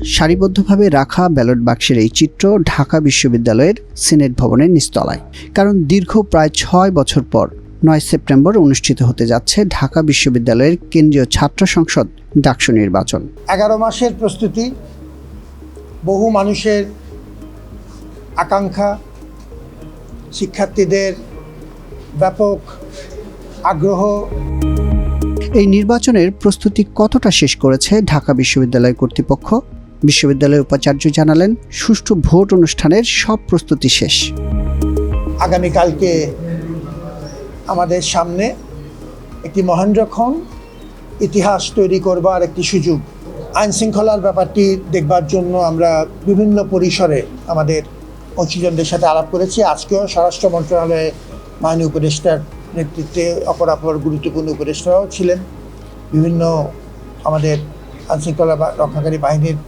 সারিবদ্ধভাবে রাখা ব্যালট বাক্সের এই চিত্র ঢাকা বিশ্ববিদ্যালয়ের সিনেট ভবনের নিচতলায়। কারণ দীর্ঘ প্রায় 6 বছর পর 9 সেপ্টেম্বর অনুষ্ঠিত হতে যাচ্ছে ঢাকা বিশ্ববিদ্যালয়ের কেন্দ্রীয় ছাত্র সংসদ ডাকসু নির্বাচন। 11 মাসের প্রস্তুতি, বহু মানুষের আকাঙ্ক্ষা, শিক্ষার্থীদের ব্যাপক আগ্রহ। এই নির্বাচনের প্রস্তুতি কতটা শেষ করেছে ঢাকা বিশ্ববিদ্যালয় কর্তৃপক্ষ? বিশ্ববিদ্যালয়ের উপাচার্য জানালেন, সুষ্ঠু ভোট অনুষ্ঠানের সব প্রস্তুতি শেষ। আগামীকালকে আমাদের সামনে একটি মহেন্দ্রক্ষণ ইতিহাস তৈরি করবার একটি সুযোগ। আইন শৃঙ্খলার ব্যাপারটি দেখবার জন্য আমরা বিভিন্ন পরিসরে আমাদের অংশীজনদের সাথে আলাপ করেছি। আজকেও স্বরাষ্ট্র মন্ত্রণালয়ে মাননীয় উপদেষ্টার নেতৃত্বে অপরাপর গুরুত্বপূর্ণ উপদেষ্টারাও ছিলেন, বিভিন্ন আমাদের আইন শৃঙ্খলা রক্ষাকারী বাহিনীর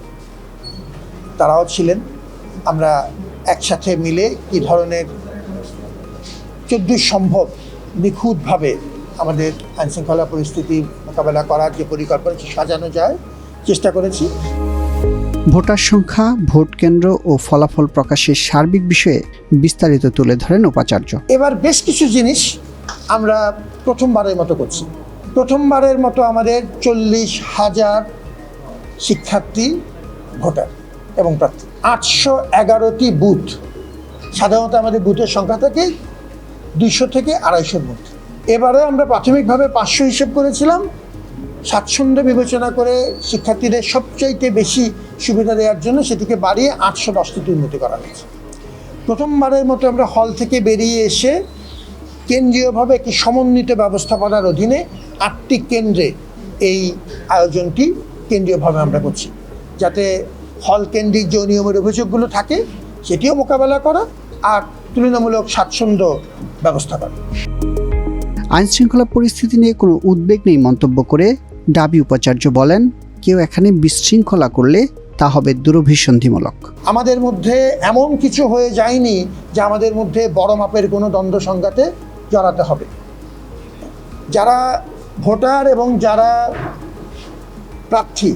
তারাও ছিলেন। আমরা একসাথে মিলে কী ধরনের যতদূর সম্ভব নিখুঁতভাবে আমাদের আইন শৃঙ্খলা পরিস্থিতি মোকাবেলা করার যে পরিকল্পনা সাজানো যায় চেষ্টা করেছি। ভোটার সংখ্যা, ভোট কেন্দ্র ও ফলাফল প্রকাশের সার্বিক বিষয়ে বিস্তারিত তুলে ধরেন উপাচার্য। এবার বেশ কিছু জিনিস আমরা প্রথমবারের মতো করছি। প্রথমবারের মতো আমাদের 40,000 শিক্ষার্থী, ভোটার এবং প্রার্থী, 811টি বুথ। সাধারণত আমাদের বুথের সংখ্যা থাকে 200 থেকে 250-র মধ্যে। এবারে আমরা প্রাথমিকভাবে 500 হিসেব করেছিলাম। স্বাচ্ছন্দ্য বিবেচনা করে শিক্ষার্থীদের সবচাইতে বেশি সুবিধা দেওয়ার জন্য সেটিকে বাড়িয়ে 810টিতে উন্নতি করা হয়েছে। প্রথমবারের মতো আমরা হল থেকে বেরিয়ে এসে কেন্দ্রীয়ভাবে একটি সমন্বিত ব্যবস্থাপনার অধীনে 8টি কেন্দ্রে এই আয়োজনটি কেন্দ্রীয়ভাবে আমরা করছি, যাতে হল কেন্দ্রিক যে নিয়মের অভিযোগগুলো থাকে সেটিও মোকাবেলা করা আর তুলনামূলক স্বাচ্ছন্দ্য ব্যবস্থা করা। আইন শৃঙ্খলা পরিস্থিতি নিয়ে কোনো উদ্বেগ নেই মন্তব্য করে ডাবি উপাচার্য বলেন, কেউ এখানে বিশৃঙ্খলা করলে তা হবে দুরভিসন্ধিমূলক। আমাদের মধ্যে এমন কিছু হয়ে যায়নি যে আমাদের মধ্যে বড় মাপের কোনো দ্বন্দ্ব সংঘাতে জড়াতে হবে। যারা ভোটার এবং যারা প্রার্থী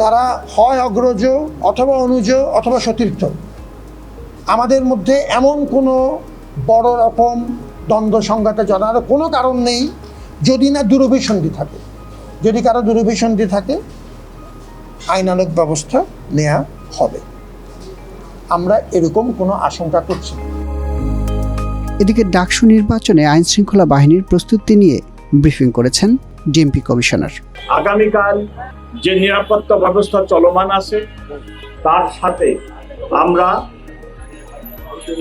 তারা হয় অগ্রজ অথবা অনুজ অথবা সতীর্থ। আমাদের মধ্যে এমন কোনো বড় রকম দ্বন্দ্ব সংঘাতে জড়ানোর কোনো কারণ নেই, যদি না দুরভিসন্ধি থাকে। যদি কারো দুরভিসন্ধি থাকে আইনানুগ ব্যবস্থা নেওয়া হবে। আমরা এরকম কোনো আশঙ্কা করছি না। এদিকে ডাকসু নির্বাচনে আইন শৃঙ্খলা বাহিনীর প্রস্তুতি নিয়ে ব্রিফিং করেছেন ডিএমপি কমিশনার। আগামীকাল যে নিরাপত্তা ব্যবস্থা চলমান আছে তার সাথে আমরা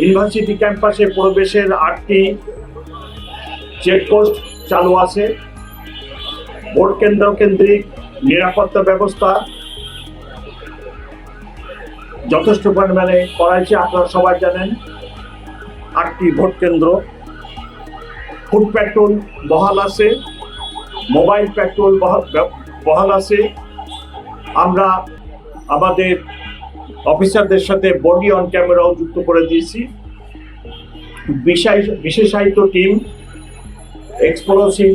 ইউনিভার্সিটি ক্যাম্পাসে প্রবেশের 8টি চেকপোস্ট চালু আছে। ভোট কেন্দ্র কেন্দ্রিক নিরাপত্তা ব্যবস্থা যথেষ্ট পরিমাণে করাইছে, আপনারা সবাই জানেন। 8টি ভোট কেন্দ্র, ফুড পেট্রোল বহাল আছে, মোবাইল পেট্রোল বহাল আছে। আমরা আমাদের অফিসারদের সাথে বডি অন ক্যামেরাও যুক্ত করে দিয়েছি। বিশেষায়িত team, explosive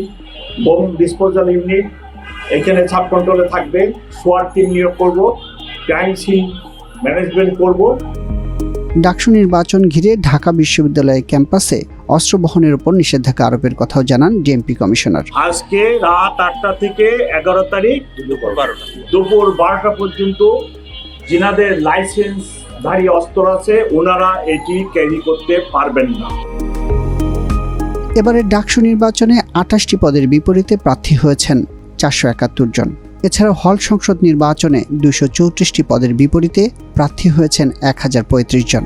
bomb disposal unit এখানে সাব কন্ট্রোলে থাকবে। সোয়াট টিম নিয়োগ করব, ক্রাইম সিন ম্যানেজমেন্ট করব। ডাকসু নির্বাচন ঘিরে ঢাকা বিশ্ববিদ্যালয়ের ক্যাম্পাসে অস্ত্র বহনের উপর নিষেধাজ্ঞা আরোপের কথাও জানান ডিএমপি কমিশনার। আজকে রাত 8টা থেকে 11 তারিখ দুপুর 12টা পর্যন্ত যিনাদের লাইসেন্সধারী অস্ত্র আছে ওনারা এটি ক্যারি করতে পারবেন না। এবারে ডাকসু নির্বাচনে 28টি পদের বিপরীতে প্রার্থী হয়েছেন 471 জন। এছাড়াও হল সংসদ নির্বাচনে 234টি পদের বিপরীতে প্রার্থী হয়েছেন 1035 জন।